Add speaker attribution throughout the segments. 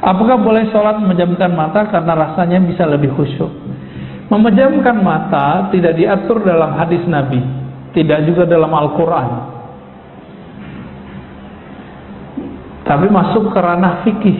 Speaker 1: Apakah boleh sholat memejamkan mata karena rasanya bisa lebih khusyuk? Memejamkan mata tidak diatur dalam hadis Nabi, tidak juga dalam Al-Quran, tapi masuk ke ranah fikih.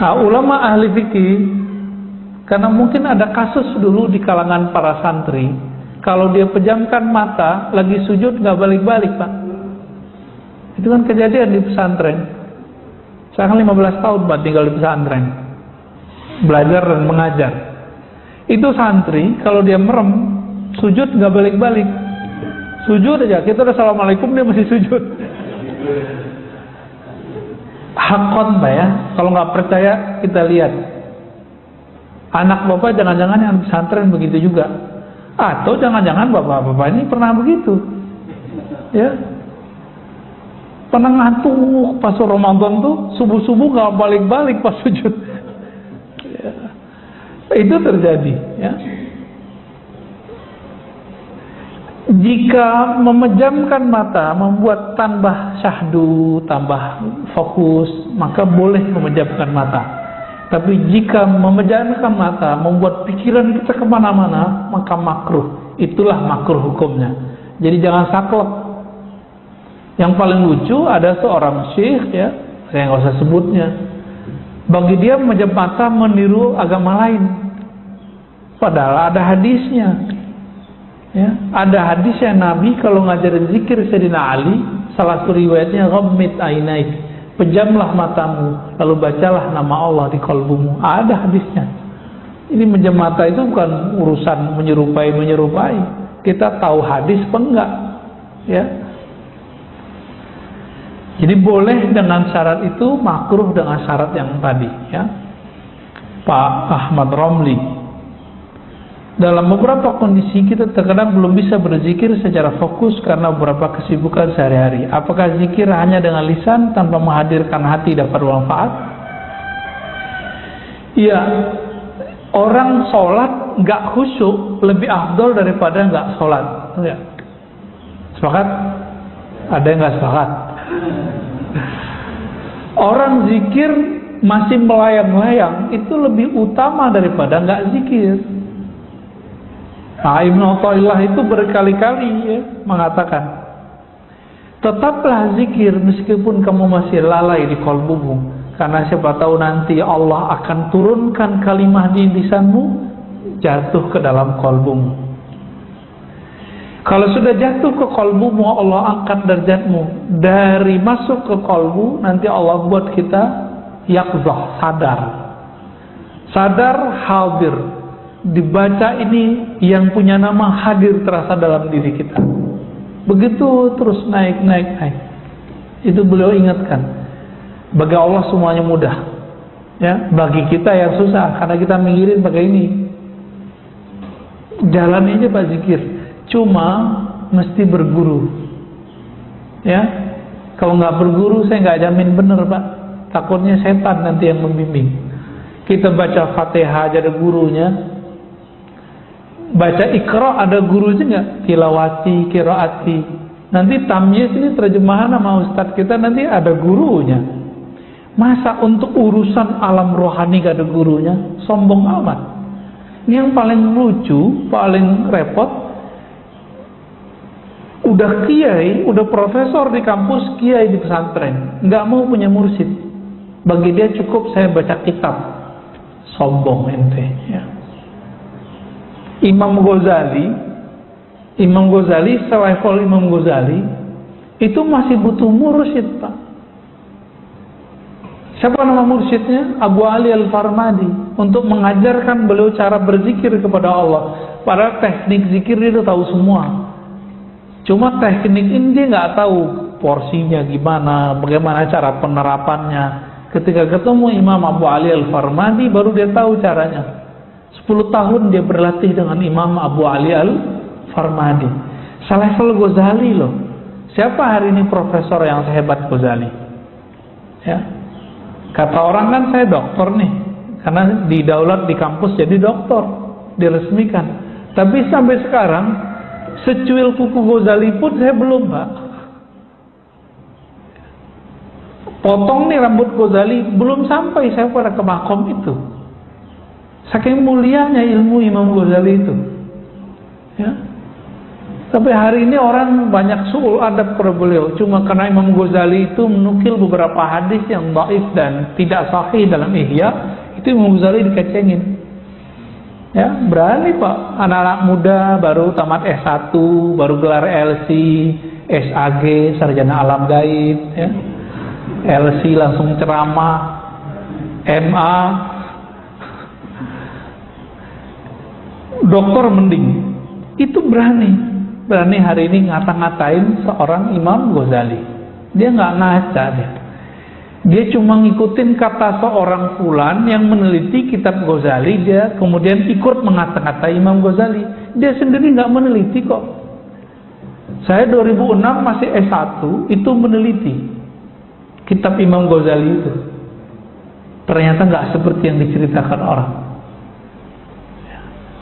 Speaker 1: Nah, ulama ahli fikih, karena mungkin ada kasus dulu di kalangan para santri, kalau dia pejamkan mata lagi sujud nggak balik-balik, Pak. Itu kan kejadian di pesantren. Saya kan 15 tahun Pak tinggal di pesantren, belajar dan mengajar. Itu santri kalau dia merem sujud nggak balik-balik, sujud aja. Kita udah assalamualaikum dia masih sujud. Hakon Pak ya. Kalau nggak percaya kita lihat. Anak bapak jangan-jangan yang pesantren begitu juga. Atau jangan-jangan bapak-bapak ini pernah begitu. Ya. Pernah ngantuk pas Ramadan tuh subuh-subuh nggak balik-balik pas sujud. Ya. Itu terjadi. Ya. Jika memejamkan mata membuat tambah syahdu, tambah fokus, maka boleh memejamkan mata. Tapi jika memejamkan mata membuat pikiran kita kemana-mana, maka makruh. Itulah makruh hukumnya. Jadi jangan saklek. Yang paling lucu ada seorang syekh, ya, saya nggak usah sebutnya. Bagi dia memejam mata meniru agama lain. Padahal ada hadisnya. Ya, ada hadisnya Nabi kalau ngajarin zikir Sayyidina Ali, salah satu riwayatnya ghammid ainaik, pejamlah matamu lalu bacalah nama Allah di kalbumu. Ada hadisnya. Ini menjam mata itu bukan urusan menyerupai. Kita tahu hadis apa enggak, ya. Jadi boleh dengan syarat itu, makruh dengan syarat yang tadi, ya. Pak Ahmad Romli, dalam beberapa kondisi kita terkadang belum bisa berzikir secara fokus karena beberapa kesibukan sehari-hari. Apakah zikir hanya dengan lisan tanpa menghadirkan hati dapat bermanfaat? Iya, orang sholat nggak khusyuk lebih afdol daripada nggak sholat. Ya. Sepakat? Ada yang nggak sepakat? Orang zikir masih melayang-layang itu lebih utama daripada nggak zikir. Nah, Ibnu Athaillah itu berkali-kali ya, mengatakan, tetaplah zikir meskipun kamu masih lalai di kalbumu, karena siapa tahu nanti Allah akan turunkan kalimah di lisanmu jatuh ke dalam kalbumu. Kalau sudah jatuh ke kalbumu, Allah angkat derajatmu. Dari masuk ke kalbu, nanti Allah buat kita yaqzah, sadar hadir. Dibaca ini yang punya nama hadir terasa dalam diri kita. Begitu terus naik. Itu beliau ingatkan. Bagi Allah semuanya mudah, ya. Bagi kita yang susah karena kita mikirin pakai ini. Jalan aja Pak zikir. Cuma mesti berguru, ya. Kalau nggak berguru saya nggak jamin bener Pak. Takutnya setan nanti yang membimbing. Kita baca Fatihah aja ada gurunya. Baca Iqra ada gurunya nggak? Tilawati, qiraati. Nanti tamyiz ini terjemahan sama ustadz kita nanti ada gurunya. Masa untuk urusan alam rohani gak ada gurunya? Sombong amat. Ini yang paling lucu, paling repot. Udah kiai, udah profesor di kampus, kiai di pesantren, nggak mau punya mursyid. Bagi dia cukup saya baca kitab. Sombong ente, ya. Imam Ghazali, selevel Imam Ghazali itu masih butuh mursyid Pak. Siapa nama mursyidnya? Abu Ali Al-Farmadi, untuk mengajarkan beliau cara berzikir kepada Allah. Padahal teknik zikir dia tahu semua. Cuma teknik ini dia nggak tahu porsinya gimana, bagaimana cara penerapannya. Ketika ketemu Imam Abu Ali Al-Farmadi baru dia tahu caranya. 10 tahun dia berlatih dengan Imam Abu Ali Al-Farmadi. Selevel Ghazali loh. Siapa hari ini profesor yang sehebat Ghazali? Ya. Kata orang kan saya doktor nih, karena didaulat di kampus jadi doktor, diresmikan. Tapi sampai sekarang secuil kuku Ghazali pun saya belum Pak. Potong nih rambut Ghazali, belum sampai saya pada ke makom itu. Saking mulianya ilmu Imam Ghazali itu. Ya. Sampai hari ini orang banyak su'ul adab kepada beliau, cuma karena Imam Ghazali itu menukil beberapa hadis yang dhaif dan tidak sahih dalam Ihya, itu Imam Ghazali dikecengin. Ya, berani Pak, anak-anak muda baru tamat S1, baru gelar LC, SAG, sarjana alam gaib, ya. LC langsung ceramah, MA, doktor mending. Itu berani hari ini ngata-ngatain seorang Imam Ghazali. Dia nggak ngaca dia cuma ngikutin kata seorang fulan yang meneliti kitab Ghazali, dia kemudian ikut mengata-ngatai Imam Ghazali. Dia sendiri nggak meneliti kok. Saya 2006 masih S1 itu meneliti kitab Imam Ghazali itu. Ternyata nggak seperti yang diceritakan orang.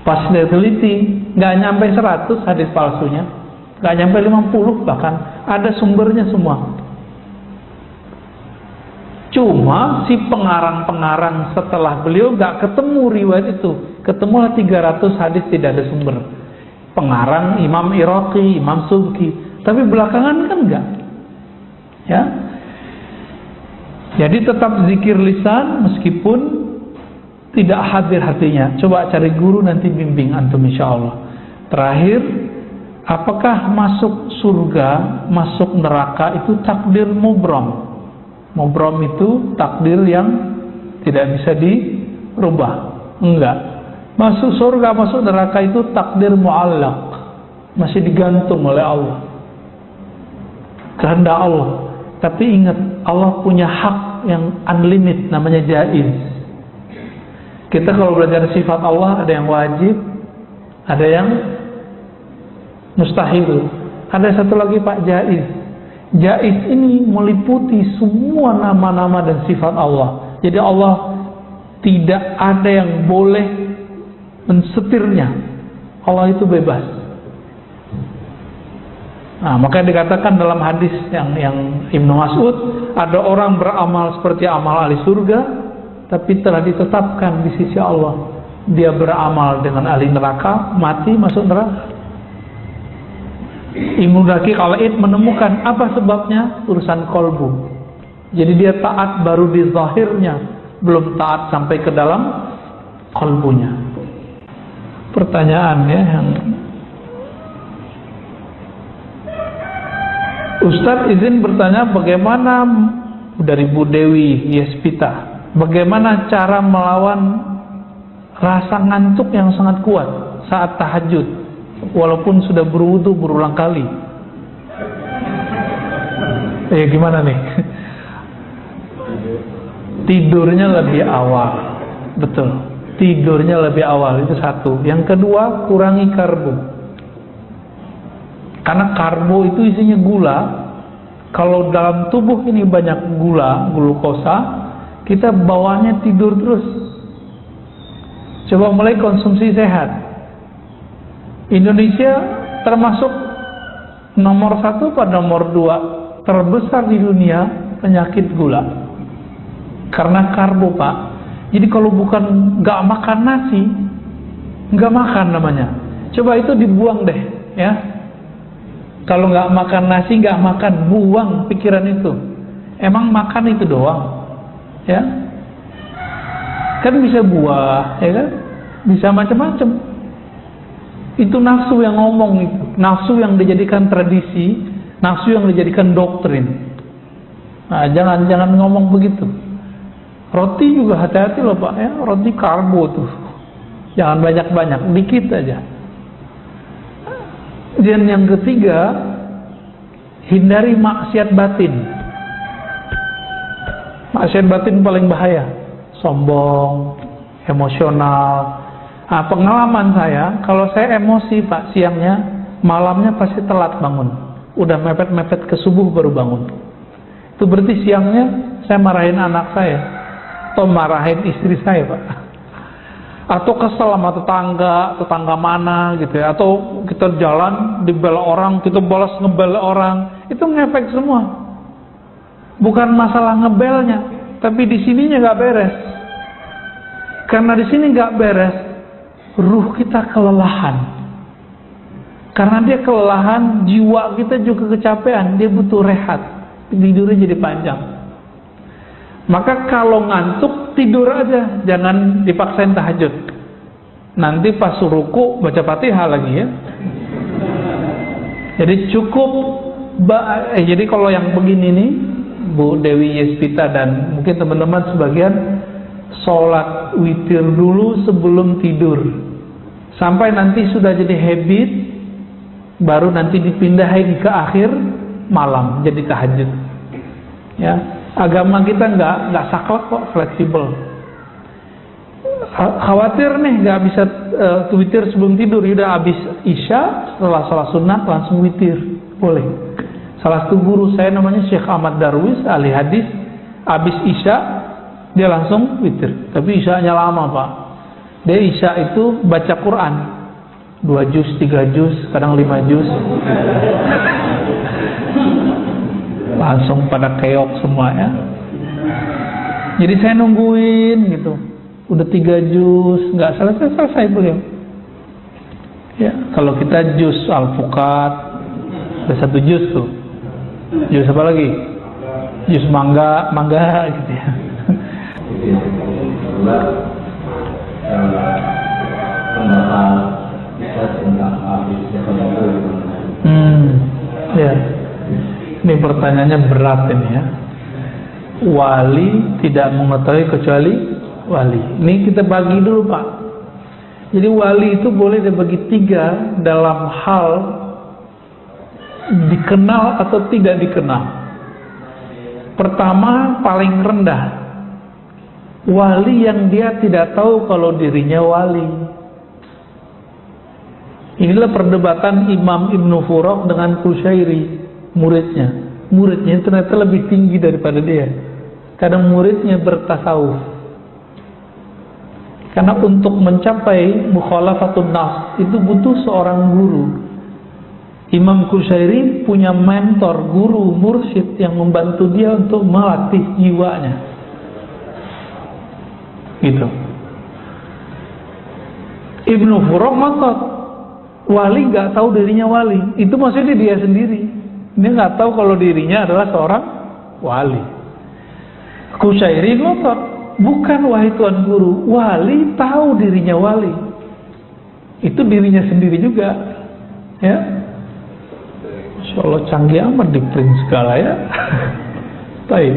Speaker 1: Pas dia teliti, nggak nyampe 100 hadis palsunya, nggak nyampe 50 bahkan, ada sumbernya semua. Cuma si pengarang-pengarang setelah beliau nggak ketemu riwayat itu, ketemulah 300 hadis tidak ada sumber. Pengarang Imam Iraqi, Imam Subki, tapi belakangan kan enggak. Ya. Jadi tetap zikir lisan meskipun tidak hadir hatinya. Coba cari guru nanti bimbing antum insyaallah. Terakhir, apakah masuk surga, masuk neraka itu takdir mubram? Mubram itu takdir yang tidak bisa dirubah. Enggak. Masuk surga, masuk neraka itu takdir mu'allaq, masih digantung oleh Allah, kehendak Allah. Tapi ingat, Allah punya hak yang unlimited, namanya jaiz. Kita kalau belajar sifat Allah, ada yang wajib, ada yang mustahil, ada satu lagi Pak, jaiz. Jaiz ini meliputi semua nama-nama dan sifat Allah. Jadi Allah tidak ada yang boleh mensetirnya. Allah itu bebas. Nah, maka dikatakan dalam hadis yang Ibnu Mas'ud, ada orang beramal seperti amal ahli surga, tapi telah ditetapkan di sisi Allah dia beramal dengan ahli neraka, mati masuk neraka. Ibnu Daqiq al-Id menemukan apa sebabnya, urusan kolbu. Jadi dia taat baru di zahirnya, belum taat sampai ke dalam kolbunya. Pertanyaan ya, yang Ustadz izin bertanya, bagaimana dari Bu Dewi Yespita, bagaimana cara melawan rasa ngantuk yang sangat kuat saat tahajud walaupun sudah berwudu berulang kali? Gimana nih? Tidurnya lebih awal. Betul, tidurnya lebih awal, itu satu. Yang kedua, kurangi karbo. Karena karbo itu isinya gula. Kalau dalam tubuh ini banyak gula, glukosa, kita bawahnya tidur terus. Coba mulai konsumsi sehat. Indonesia termasuk nomor 1 pada nomor 2 terbesar di dunia penyakit gula. Karena karbo, Pak. Jadi kalau bukan nggak makan nasi, nggak makan namanya. Coba itu dibuang deh, ya. Kalau nggak makan nasi, nggak makan, buang pikiran itu. Emang makan itu doang, ya? Kan bisa buah, ya kan? Bisa macam-macam. Itu nafsu yang ngomong itu, nafsu yang dijadikan tradisi, nafsu yang dijadikan doktrin. Nah, jangan ngomong begitu. Roti juga hati-hati loh Pak, ya. Roti karbo tuh, jangan banyak-banyak, dikit aja. Dan yang ketiga, hindari maksiat batin. Maksiat batin paling bahaya, sombong, emosional. Nah, pengalaman saya, kalau saya emosi Pak, siangnya, malamnya pasti telat bangun. Udah mepet-mepet ke subuh baru bangun. Itu berarti siangnya saya marahin anak saya, atau marahin istri saya Pak, atau kesel sama tetangga mana gitu ya, atau kita jalan dibela orang, kita balas ngebela orang, itu ngefek semua. Bukan masalah ngebelnya, tapi di sininya nggak beres. Karena di sini nggak beres, ruh kita kelelahan. Karena dia kelelahan, jiwa kita juga kecapean, dia butuh rehat. Tidurnya jadi panjang. Maka kalau ngantuk, tidur aja, jangan dipaksain tahajud. Nanti pas ruku baca Fatihah lagi ya. Jadi cukup. Jadi kalau yang begini nih, Bu Dewi Yespita dan mungkin teman-teman sebagian, sholat witir dulu sebelum tidur, sampai nanti sudah jadi habit, baru nanti dipindahin ke akhir malam jadi tahajud. Ya, agama kita nggak saklek kok, fleksibel. Khawatir nih nggak bisa witir sebelum tidur, udah habis isya setelah sholat sunat langsung witir, boleh. Salah satu guru saya namanya Syekh Ahmad Darwis, ahli hadis, habis isya dia langsung witir. Tapi isyanya lama Pak. Dia isya itu baca Quran 2 juz, 3 juz, kadang 5 juz. Langsung pada keok semua ya. Jadi saya nungguin gitu. Udah 3 juz, nggak selesai beliau. Ya, kalau kita juz Al-Fuqat, ada 1 juz tuh. Juz apa lagi? Juz mangga gitu ya. Ya. Ini pertanyaannya berat ini ya. Wali tidak mengetahui kecuali wali. Ini kita bagi dulu Pak. Jadi wali itu boleh dibagi 3 dalam hal dikenal atau tidak dikenal. Pertama, paling rendah, wali yang dia tidak tahu kalau dirinya wali. Inilah perdebatan Imam Ibnu Furaq dengan Qushairi, muridnya. Muridnya ternyata lebih tinggi daripada dia, karena muridnya bertasawuf. Karena untuk mencapai mukhalafatun nafs itu butuh seorang guru. Imam Qushairi punya mentor, guru, mursyid yang membantu dia untuk melatih jiwanya. Gitu. Ibnu Furaq ngotot, wali nggak tahu dirinya wali. Itu maksudnya dia sendiri. Dia nggak tahu kalau dirinya adalah seorang wali. Qushairi ngotot, bukan wahai Tuan Guru, wali tahu dirinya wali. Itu dirinya sendiri juga. Ya. Insya Allah canggih amat di print segala ya. Baik.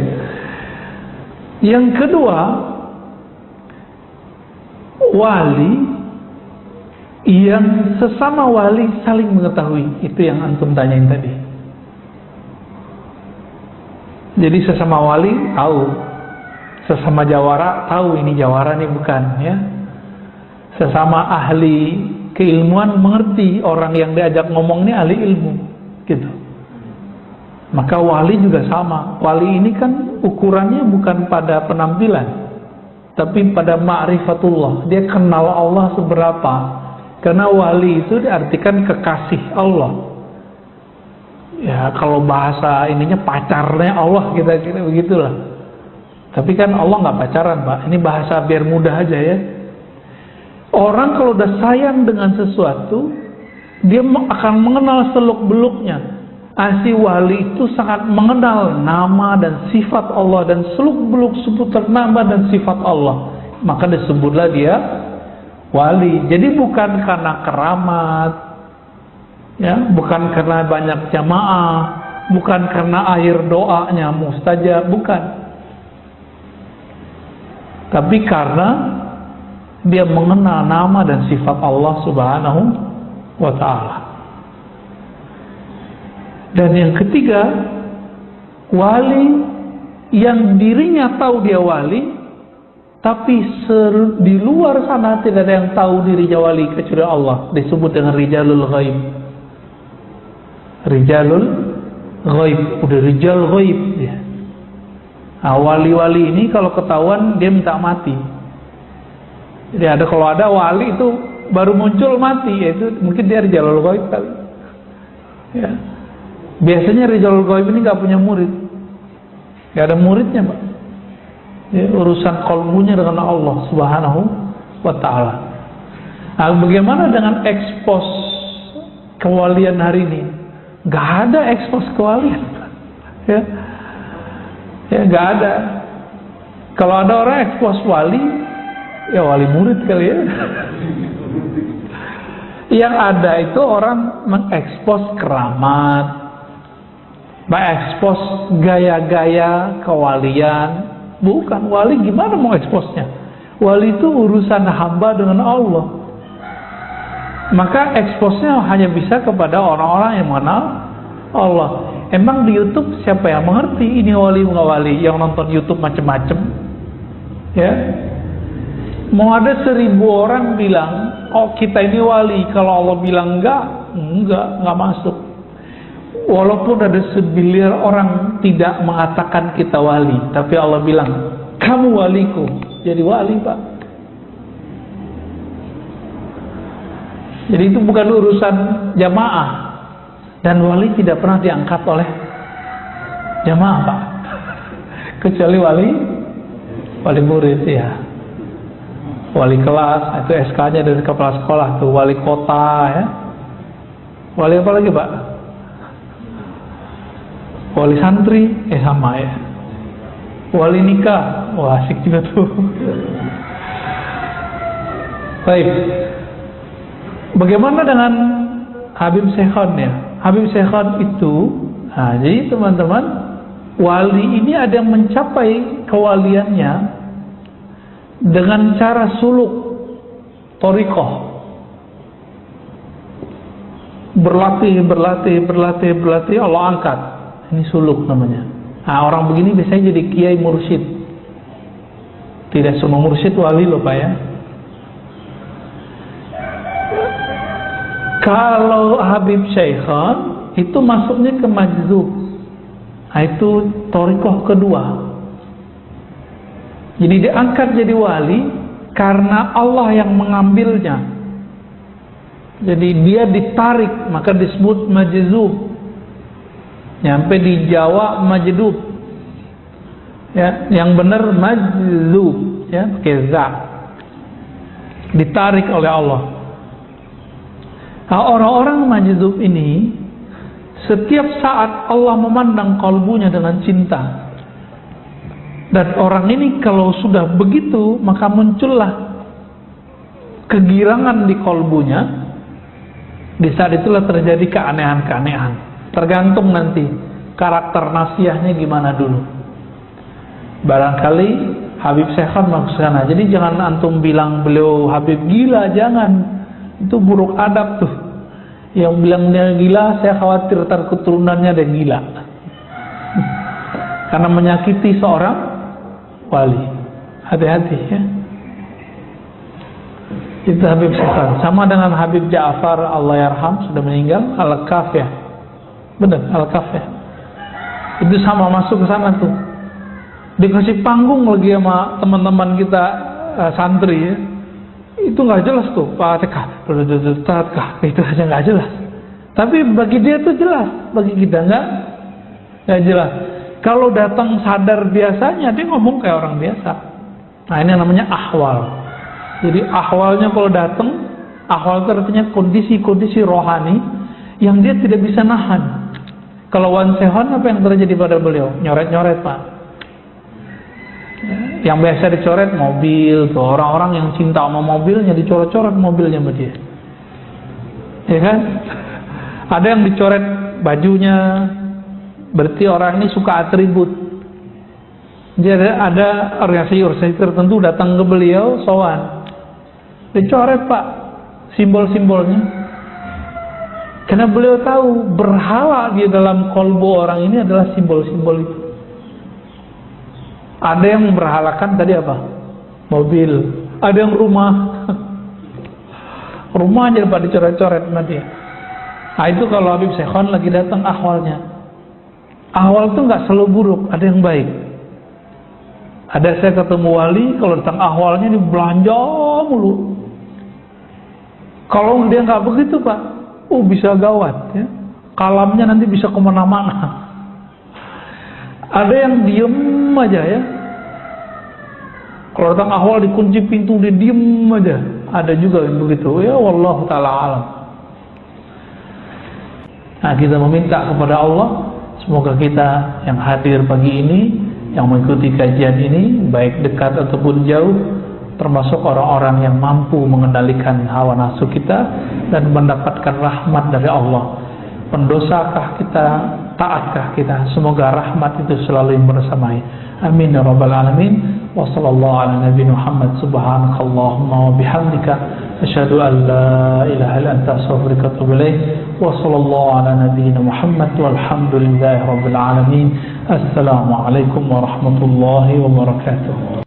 Speaker 1: Yang kedua, wali yang sesama wali saling mengetahui. Itu yang antum tanyain tadi. Jadi sesama wali tahu, sesama jawara tahu ini jawara nih bukan ya. Sesama ahli keilmuan mengerti orang yang diajak ngomong ini ahli ilmu. Gitu. Maka wali juga sama. Wali ini kan ukurannya bukan pada penampilan, tapi pada ma'rifatullah. Dia kenal Allah seberapa. Karena wali itu diartikan kekasih Allah. Ya kalau bahasa ininya pacarnya Allah, kita begitulah. Tapi kan Allah nggak pacaran Pak. Ini bahasa biar mudah aja ya. Orang kalau udah sayang dengan sesuatu, dia akan mengenal seluk-beluknya. Si wali itu sangat mengenal nama dan sifat Allah dan seluk-beluk seputar nama dan sifat Allah. Maka disebutlah dia wali. Jadi bukan karena keramat, ya, bukan karena banyak jamaah, bukan karena akhir doanya mustajab, bukan. Tapi karena dia mengenal nama dan sifat Allah Subhanahu wa ta'ala. Dan yang ketiga, wali yang dirinya tahu dia wali, tapi di luar sana tidak ada yang tahu dirinya wali kecuali Allah. Disebut dengan rijalul ghaib. Rijalul ghaib, udah rijal ghaib ya. Nah, wali-wali ini kalau ketahuan dia minta mati. Jadi kalau ada wali itu baru muncul mati, yaitu mungkin dia rijalul ghaib kali. Ya. Biasanya rijalul ghaib ini nggak punya murid. nggak ada muridnya, Pak. Ya, urusan kalbunya dengan Allah Subhanahu wa Ta'ala. Nah, bagaimana dengan ekspos kewalian hari ini? Nggak ada ekspos kewalian, ya, nggak ada. Kalau ada orang ekspos wali, ya wali murid kali ya. Yang ada itu orang mengekspos keramat, mengekspos gaya-gaya kewalian. Bukan, wali gimana mau eksposnya? Wali itu urusan hamba dengan Allah. Maka eksposnya hanya bisa kepada orang-orang yang mengenal Allah. Emang di YouTube siapa yang mengerti ini wali bukan wali? Yang nonton YouTube macam-macam, ya. Mau ada 1000 orang bilang, oh kita ini wali. Kalau Allah bilang enggak masuk. Walaupun ada 1 miliar orang tidak mengatakan kita wali, tapi Allah bilang, kamu waliku. Jadi wali, Pak. Jadi itu bukan urusan jamaah. Dan wali tidak pernah diangkat oleh jamaah, Pak. Kecuali wali murid, ya. Wali kelas, itu SK-nya dari kepala sekolah tuh, wali kota, ya. Wali apa lagi, Pak? Wali santri, sama ya. Wali nikah, wah asik juga tuh. Baik. Bagaimana dengan Habib Syekhon ya? Habib Syekhon itu, nah, jadi teman-teman, wali ini ada yang mencapai kewaliannya dengan cara suluk thariqah, berlatih Allah angkat. Ini suluk namanya. Nah, orang begini biasanya jadi kiai mursyid. Tidak semua mursyid wali loh, Pak, ya. Kalau Habib Syekhon itu masuknya ke majzub. Nah, itu thariqah kedua. Jadi diangkat jadi wali karena Allah yang mengambilnya. Jadi dia ditarik, maka disebut majzub. Nyampe di Jawa majdub. Ya, yang benar majzub, ya, pakai za. Ditarik oleh Allah. Nah, orang-orang majzub ini setiap saat Allah memandang kalbunya dengan cinta. Dan orang ini kalau sudah begitu, maka muncullah kegirangan di kalbunya. Di saat itulah terjadi keanehan-keanehan. Tergantung nanti karakter nasiahnya gimana dulu. Barangkali Habib Syekhon maksudnya. Jadi jangan antum bilang beliau Habib gila, jangan. Itu buruk adab tuh. Yang bilang dia gila, saya khawatir keturunannya ada yang gila. Karena menyakiti seorang wali. Hati-hati, ya. Itu Habib Syekhon. Sama dengan Habib Ja'far Allah yarham, sudah meninggal, Al-Kafiyah. Benar, Al-Kafiyah. Itu sama, masuk ke sana tuh. Dikasih panggung lagi sama teman-teman kita santri, ya. Itu nggak jelas tuh, Fatihah, itu aja nggak jelas. Tapi bagi dia tuh jelas, bagi kita nggak jelas. Kalau datang sadar biasanya dia ngomong kayak orang biasa. Nah, ini namanya ahwal. Jadi ahwalnya kalau datang, ahwal itu artinya kondisi-kondisi rohani yang dia tidak bisa nahan. Kalau Wan Sehon apa yang terjadi pada beliau? Nyoret-nyoret, Pak. Yang biasa dicoret mobil, tuh orang-orang yang cinta sama mobilnya dicoret-coret mobilnya sama dia. Ya kan? Ada yang dicoret bajunya, berarti orang ini suka atribut. Jadi ada organisasi tertentu datang ke beliau, sowan. Dicoret, Pak, simbol-simbolnya. Karena beliau tahu berhala di dalam kolbu orang ini adalah simbol-simbol itu. Ada yang berhalakan tadi apa? Mobil. Ada yang rumah. Rumah aja Pak dicoret-coret sama dia. Nah, itu kalau Habib Syekhon lagi datang ahwalnya. Ahwal itu nggak selalu buruk, ada yang baik. Ada saya ketemu wali, kalau datang ahwalnya ini belanja mulu. Kalau dia nggak begitu, Pak, bisa gawat, ya. Kalamnya nanti bisa kemana-mana. Ada yang diem aja ya. Kalau datang ahwal dikunci pintu dia diem aja. Ada juga yang begitu. Ya wallahu taala alam. Nah, kita meminta kepada Allah, semoga kita yang hadir pagi ini, yang mengikuti kajian ini, baik dekat ataupun jauh, termasuk orang-orang yang mampu mengendalikan hawa nafsu kita dan mendapatkan rahmat dari Allah. Pendosakah kita, taatkah kita, semoga rahmat itu selalu bersamai. Amin ya rabbal alamin. Wa sallallahu ala nabiyina Muhammad subhanakallahumma wa bihamdika asyhadu an la ilaha illa anta astaghfiruka wa atubu ilaik. Wa sallallahu ala nabiyina Muhammad walhamdulillahi rabbil alamin. Assalamu alaikum warahmatullahi wabarakatuh.